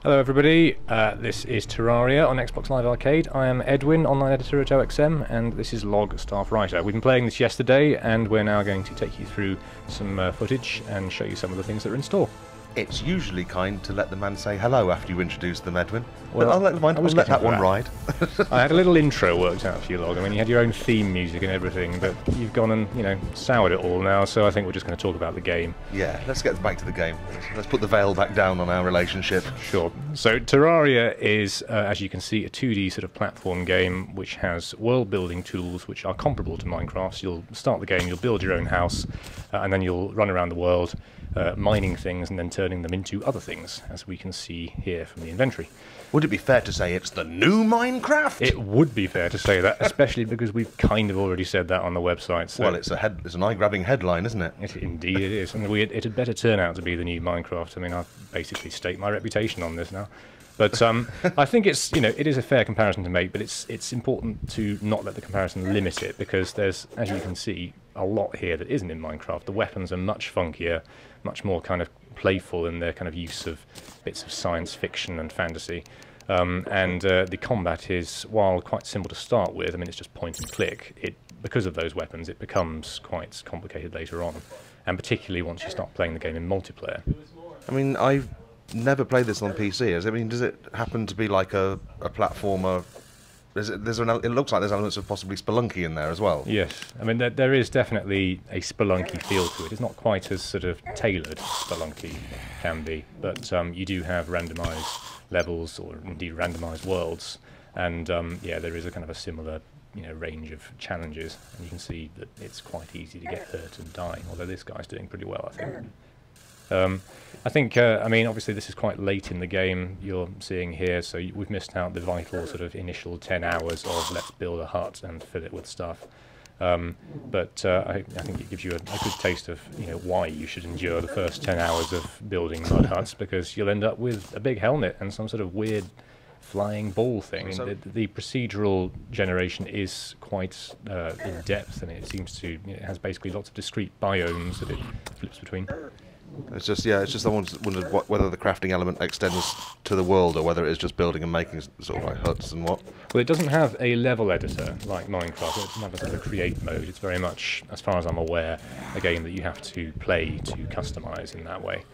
Hello everybody, this is Terraria on Xbox Live Arcade. I am Edwin, online editor at OXM, and this is Log, staff writer. We've been playing this yesterday, and we're now going to take you through some footage and show you some of the things that are in store. It's usually kind to let the man say hello after you introduce them, Edwin. Well, but I'll let that one ride. I had a little intro worked out for you, Log. I mean, you had your own theme music and everything, but you've gone and, soured it all now, so I think we're just going to talk about the game. Yeah, let's get back to the game. Let's put the veil back down on our relationship. Sure. So Terraria is, as you can see, a 2D sort of platform game which has world-building tools which are comparable to Minecraft. So you'll start the game, you'll build your own house, and then you'll run around the world mining things and then turning them into other things, as we can see here from the inventory. Would it be fair to say it's the new Minecraft? It would be fair to say that, especially because we've kind of already said that on the website. So well, it's an eye-grabbing headline, isn't it? Indeed it is. And it had better turn out to be the new Minecraft. I mean, I've basically staked my reputation on this now. But I think it's, it is a fair comparison to make, but it's important to not let the comparison limit it, because there's, as you can see, a lot here that isn't in Minecraft. The weapons are much funkier, much more kind of playful in their kind of use of bits of science fiction and fantasy. And the combat is, while quite simple to start with, I mean, it's just point and click, because of those weapons, it becomes quite complicated later on, and particularly once you start playing the game in multiplayer. I mean, I've never played this on PC. I mean, does it happen to be like a platformer? It looks like there's elements of possibly Spelunky in there as well. Yes, I mean there is definitely a Spelunky feel to it. It's not quite as sort of tailored Spelunky can be, but you do have randomised levels, or indeed randomised worlds, and yeah, there is a kind of a similar range of challenges, and you can see that it's quite easy to get hurt and die. Although this guy's doing pretty well, I think. I mean, obviously this is quite late in the game you're seeing here, so we've missed out the vital sort of initial 10 hours of let's build a hut and fill it with stuff. But I think it gives you a good taste of why you should endure the first 10 hours of building mud huts, because you'll end up with a big helmet and some sort of weird flying ball thing. So the procedural generation is quite in depth, and it seems to it has basically lots of discrete biomes that it flips between. It's just I wondered whether the crafting element extends to the world, or whether it is just building and making sort of like huts and what. Well, it doesn't have a level editor like Minecraft. It doesn't have a sort of create mode. It's very much, as far as I'm aware, a game that you have to play to customize in that way.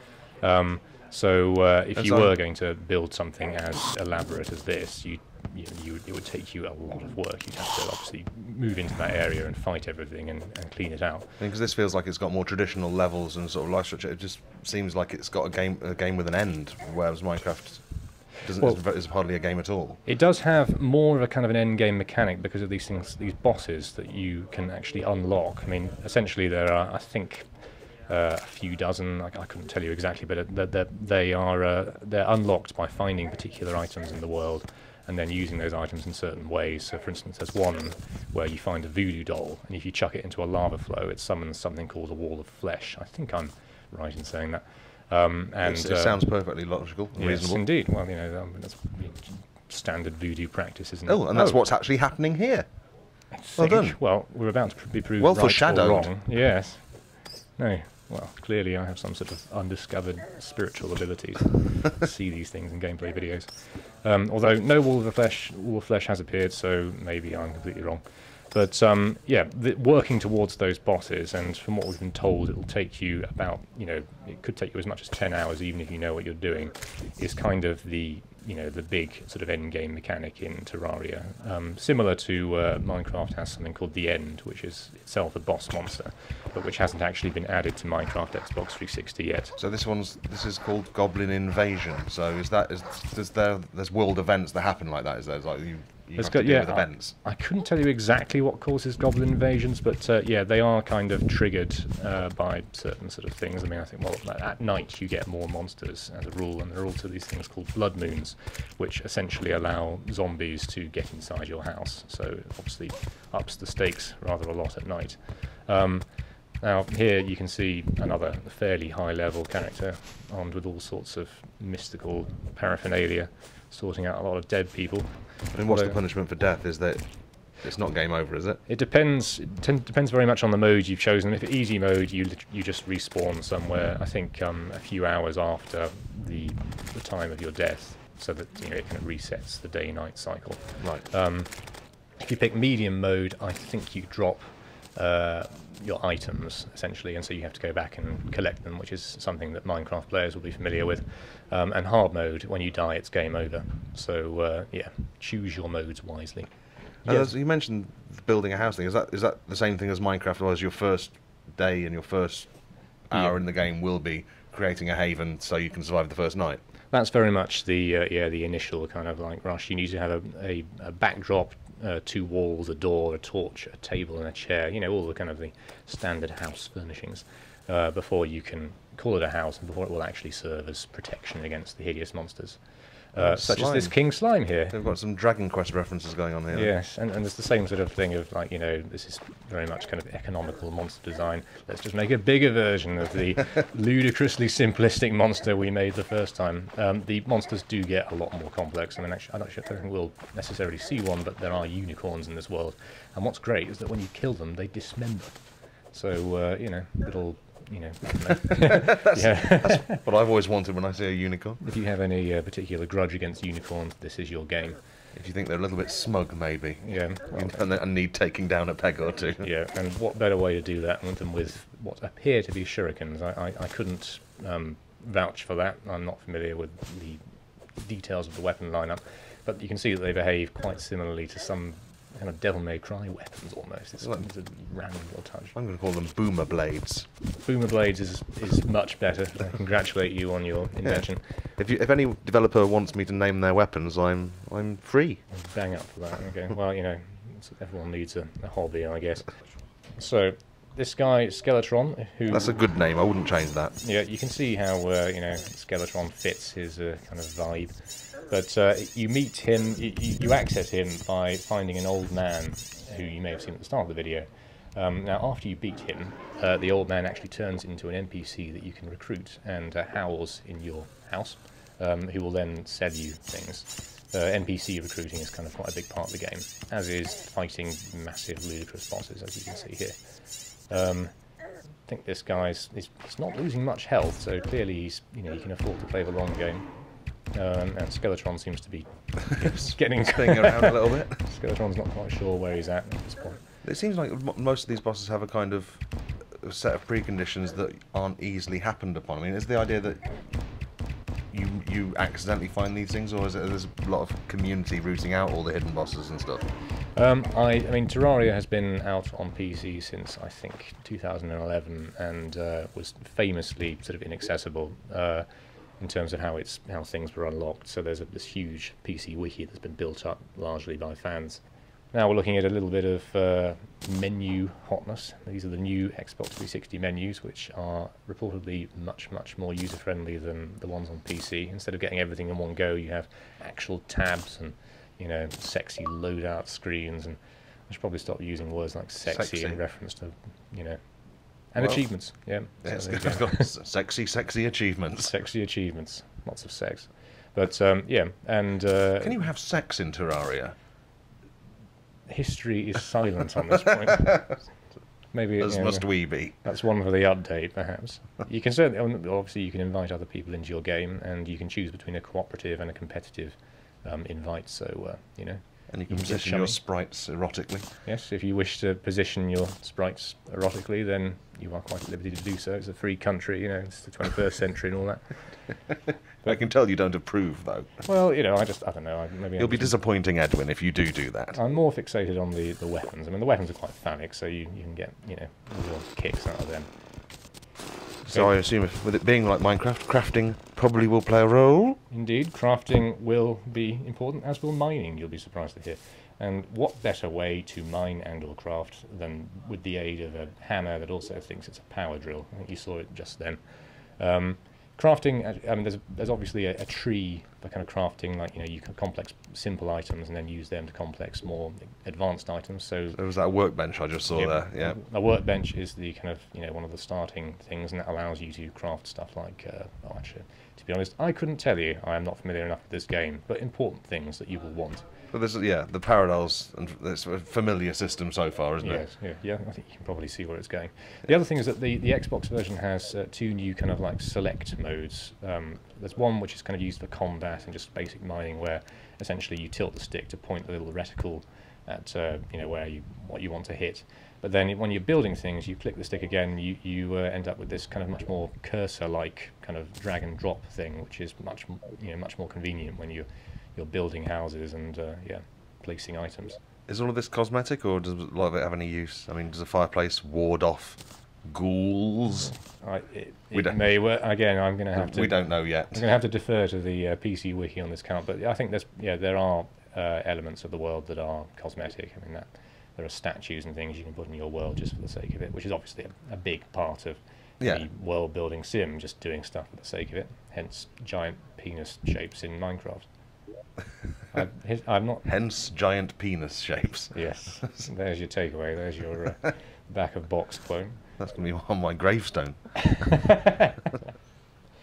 If you were going to build something as elaborate as this, it would take you a lot of work. You'd have to obviously move into that area and fight everything and clean it out. Because this feels like it's got more traditional levels and sort of life structure. It just seems like it's got a game with an end, whereas Minecraft is hardly a game at all. It does have more of a kind of an end game mechanic because of these bosses that you can actually unlock. I mean, essentially there are, I think, a few dozen. I couldn't tell you exactly, but they're unlocked by finding particular items in the world and then using those items in certain ways. So, for instance, there's one where you find a voodoo doll, and if you chuck it into a lava flow, it summons something called a wall of flesh. I think I'm right in saying that. It sounds perfectly logical and reasonable. Yes, indeed. Well, that's standard voodoo practice, isn't it? Oh, and that's what's actually happening here. Well done. Well, we're about to be proved well right foreshadowed. Or wrong. Yes. No. Well, clearly I have some sort of undiscovered spiritual ability to see these things in gameplay videos. Although no wall of flesh has appeared, so maybe I'm completely wrong. But yeah, working towards those bosses, and from what we've been told, it'll take you about, it could take you as much as 10 hours, even if you know what you're doing, is kind of the big sort of end game mechanic in Terraria. Similar to Minecraft has something called the End, which is itself a boss monster, but which hasn't actually been added to Minecraft Xbox 360 yet. So this is called Goblin Invasion. So there's world events that happen like that? Is there like you have to deal with events? I couldn't tell you exactly what causes goblin invasions, but yeah, they are kind of triggered by certain sort of things. I mean, I think, well, at night you get more monsters as a rule, and there are also these things called blood moons, which essentially allow zombies to get inside your house. So it obviously ups the stakes rather a lot at night. Now here you can see another fairly high-level character armed with all sorts of mystical paraphernalia, sorting out a lot of dead people. And what's the punishment for death? Is that It's not game over, is it? It depends. Depends very much on the mode you've chosen. If it's easy mode, you just respawn somewhere. I think a few hours after the time of your death, so that it kind of resets the day-night cycle. Right. If you pick medium mode, I think you drop your items essentially, and so you have to go back and collect them, which is something that Minecraft players will be familiar with. And hard mode, when you die, it's game over. So yeah, choose your modes wisely. As you mentioned building a house thing. Is that the same thing as Minecraft, or as your first day and your first hour in the game will be creating a haven so you can survive the first night? That's very much the the initial kind of like rush. You need to have a backdrop, 2 walls, a door, a torch, a table, and a chair. All the kind of the standard house furnishings before you can call it a house, and before it will actually serve as protection against the hideous monsters. Such as this King Slime here. They've got some Dragon Quest references going on here. Yes, and it's the same sort of thing of like, this is very much kind of economical monster design. Let's just make a bigger version of the ludicrously simplistic monster we made the first time. The monsters do get a lot more complex. I mean, actually, I don't think we'll necessarily see one, but there are unicorns in this world. And what's great is that when you kill them, they dismember. So, little... That's what I've always wanted when I see a unicorn. If you have any particular grudge against unicorns, this is your game. If you think they're a little bit smug, maybe. Yeah. And need taking down a peg or two. Yeah, and what better way to do that than with what appear to be shurikens? I couldn't vouch for that. I'm not familiar with the details of the weapon lineup, but you can see that they behave quite similarly to some kind of Devil May Cry weapons almost. It's a random little touch. I'm going to call them Boomer Blades. Boomer Blades is much better. I congratulate you on your invention. Yeah. If any developer wants me to name their weapons, I'm free. Bang up for that. Okay. Well, everyone needs a hobby, I guess. So this guy Skeletron, who... That's a good name. I wouldn't change that. Yeah, you can see how Skeletron fits his kind of vibe. But you meet him, you access him by finding an old man who you may have seen at the start of the video. Now, after you beat him, the old man actually turns into an NPC that you can recruit and house in your house, who will then sell you things. NPC recruiting is kind of quite a big part of the game, as is fighting massive, ludicrous bosses, as you can see here. I think this guy's he's not losing much health, so clearly he's he can afford to play the long game. And Skeletron seems to be getting around a little bit. Skeletron's not quite sure where he's at this point. It seems like most of these bosses have a kind of set of preconditions that aren't easily happened upon. I mean, is the idea that you accidentally find these things, or is it there's a lot of community rooting out all the hidden bosses and stuff? I mean, Terraria has been out on PC since I think 2011, and was famously sort of inaccessible in terms of how things were unlocked. So there's this huge PC wiki that's been built up largely by fans. Now we're looking at a little bit of menu hotness. These are the new Xbox 360 menus, which are reportedly much more user-friendly than the ones on PC. Instead of getting everything in one go, you have actual tabs and sexy loadout screens. And I should probably stop using words like sexy in reference to and achievements. Yeah, yes, sexy achievements. Sexy achievements. Lots of sex. But yeah, and can you have sex in Terraria? History is silent on this point. Maybe as must we be. That's one for the update, perhaps. You can certainly, obviously, you can invite other people into your game, and you can choose between a cooperative and a competitive invite. So and you can position your sprites erotically. Yes, if you wish to position your sprites erotically, then you are quite at liberty to do so. It's a free country, it's the 21st century and all that. I can tell you don't approve, though. Well, I don't know. Maybe you'll be disappointing Edwin if you do that. I'm more fixated on the weapons. I mean, the weapons are quite phallic, so you can get, real kicks out of them. So I assume with it being like Minecraft, crafting probably will play a role? Indeed, crafting will be important, as will mining, you'll be surprised to hear. And what better way to mine and or craft than with the aid of a hammer that also thinks it's a power drill. I think you saw it just then. Crafting, I mean, there's obviously a tree for kind of crafting, like, you can complex simple items and then use them to complex more advanced items. So There was that workbench I just saw there. Yeah. a workbench is the kind of one of the starting things, and that allows you to craft stuff like actually, to be honest, I couldn't tell you. I am not familiar enough with this game, but important things that you will want. But this is, the parallels, and it's a familiar system so far, isn't it? Yes, yeah, I think you can probably see where it's going. The other thing is that the Xbox version has 2 new kind of like select modes. There's one which is kind of used for combat and just basic mining, where essentially you tilt the stick to point the little reticle at what you want to hit. But then when you're building things, you click the stick again, you end up with this kind of much more cursor-like kind of drag and drop thing, which is much more convenient when you're building houses and placing items. Is all of this cosmetic, or does a lot of it have any use? I mean, does a fireplace ward off ghouls? It may work. Again, I'm going to have to. We don't know yet. I'm going to have to defer to the PC wiki on this count, but I think there are elements of the world that are cosmetic. I mean, that there are statues and things you can put in your world just for the sake of it, which is obviously a big part of the world-building sim, just doing stuff for the sake of it. Hence, giant penis shapes in Minecraft. I'm not. Hence, giant penis shapes. Yes, there's your takeaway. There's your back of box quote. That's going to be on my gravestone.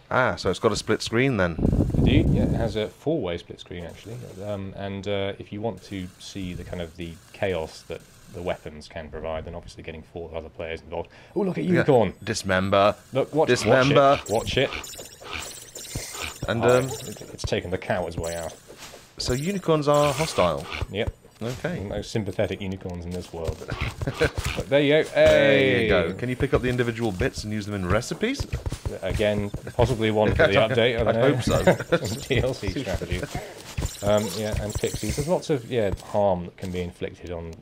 So it's got a split screen then. Indeed, yeah, it has a 4-way split screen actually, and if you want to see the kind of the chaos that the weapons can provide, then obviously getting 4 other players involved. Oh, look at Unicorn! Dismember. Look, watch it. And it's taken the coward's way out. So unicorns are hostile. Yep. Okay. No sympathetic unicorns in this world. But there you go. Hey. There you go. Can you pick up the individual bits and use them in recipes? Again, possibly one for the update. I hope so. DLC strategy. And pixies. There's lots of harm that can be inflicted on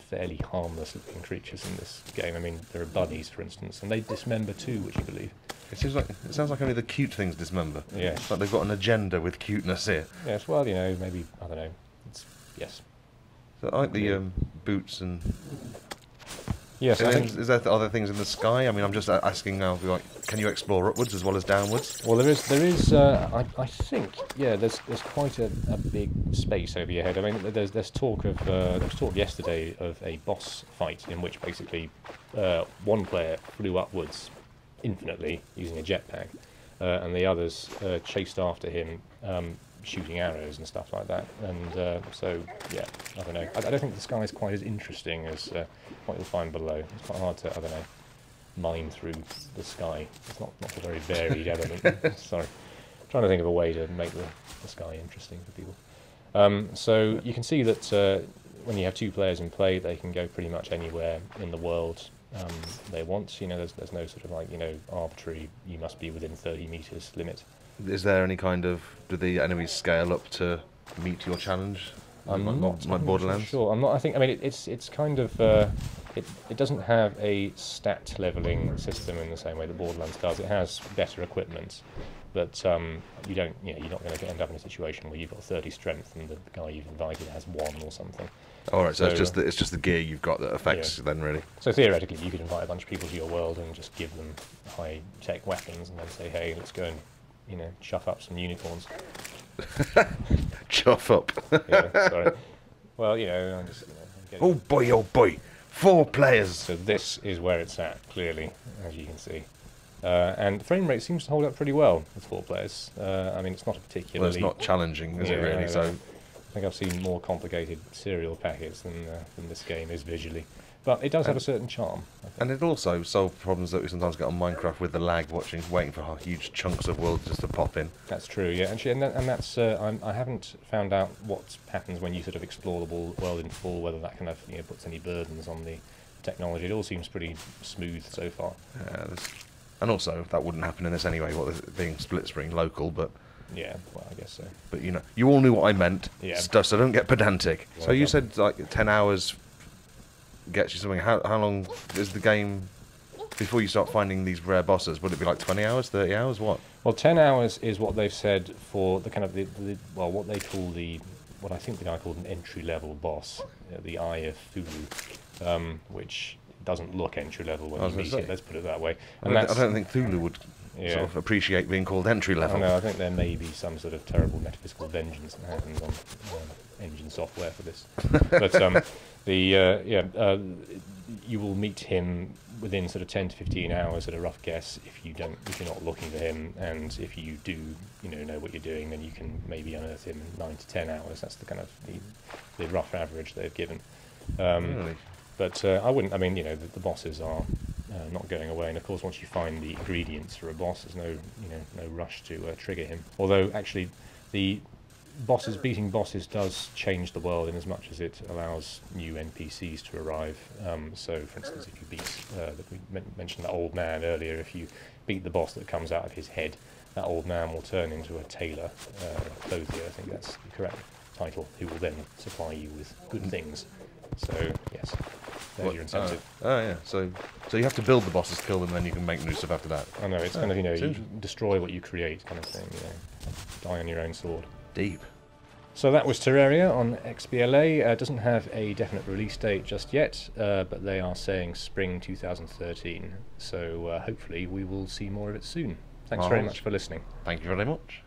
fairly harmless looking creatures in this game. I mean, there are bunnies, for instance, and they dismember too, would you believe? It sounds like only the cute things dismember. Yeah. It's like they've got an agenda with cuteness here. Yes. Well, maybe I don't know. Yes. So I like the boots and. Yes. Is there other things in the sky? I mean, I'm just asking now. Can you explore upwards as well as downwards? Well, there is. I think. Yeah. There's quite a big space over your head. I mean, there's talk of there was talk yesterday of a boss fight in which basically one player flew upwards infinitely using a jetpack, and the others chased after him, shooting arrows and stuff like that. And so, yeah, I don't know. I don't think the sky is quite as interesting as what you'll find below. It's quite hard to, I don't know, mine through the sky. It's not a very varied element. Sorry. Trying to think of a way to make the sky interesting for people. So you can see that when you have 2 players in play, they can go pretty much anywhere in the world they want. There's no sort of like arbitrary you must be within 30 meters limit. Is there any kind of, do the enemies scale up to meet your challenge? I'm not Borderlands. Sure, I'm not. I think. I mean, it's kind of. It doesn't have a stat leveling system in the same way that Borderlands does. It has better equipment, but you don't. You're not going to end up in a situation where you've got 30 strength and the guy you've invited has 1 or something. All right, so it's just the gear you've got that affects then, really. So theoretically, you could invite a bunch of people to your world and just give them high tech weapons, and then say, "Hey, let's go and chuff up some unicorns." Chuff up. Yeah, sorry. Well, I'm just. Oh boy! 4 players. So this is where it's at, clearly, as you can see. And the frame rate seems to hold up pretty well with 4 players. I mean, it's not a particularly... Well, it's not challenging, is it, really? So I think I've seen more complicated serial packets than this game is visually. But it does have a certain charm. And it also solves problems that we sometimes get on Minecraft with the lag, waiting for huge chunks of world just to pop in. That's true, yeah. And that's I haven't found out what happens when you sort of explore the world in full, whether that kind of puts any burdens on the technology. It all seems pretty smooth so far. And also that wouldn't happen in this anyway. Being split screen local, but. Yeah, well, I guess so. But you all knew what I meant. Yeah. So don't get pedantic. Well, so you said like 10 hours. Gets you something. How long is the game before you start finding these rare bosses? Would it be like 20 hours, 30 hours, what? Well, 10 hours is what they've said for the kind of what they call what I think the guy called an entry-level boss, the Eye of Thulu, which doesn't look entry-level when you meet it. Let's put it that way. And I don't think Thulu would sort of appreciate being called entry level. I think there may be some sort of terrible metaphysical vengeance that happens on engine software for this. But you will meet him within sort of 10 to 15 hours at a rough guess if you're not looking for him, and if you do know what you're doing, then you can maybe unearth him in 9 to 10 hours. That's the kind of the rough average they've given. Really? But I wouldn't. I mean, the bosses are not going away, and of course, once you find the ingredients for a boss, there's no rush to trigger him. Although, actually, the beating bosses does change the world in as much as it allows new NPCs to arrive. So, for instance, if you we mentioned that old man earlier, if you beat the boss that comes out of his head, that old man will turn into a tailor, clothier, I think that's the correct title, who will then supply you with good things. So, yes, there's your incentive. Yeah. So you have to build the bosses, kill them, then you can make new stuff after that. I know, it's kind of, you destroy what you create kind of thing, die on your own sword. Deep. So that was Terraria on XBLA. Doesn't have a definite release date just yet, but they are saying spring 2013. So hopefully we will see more of it soon. Thanks very much for listening. Thank you very much.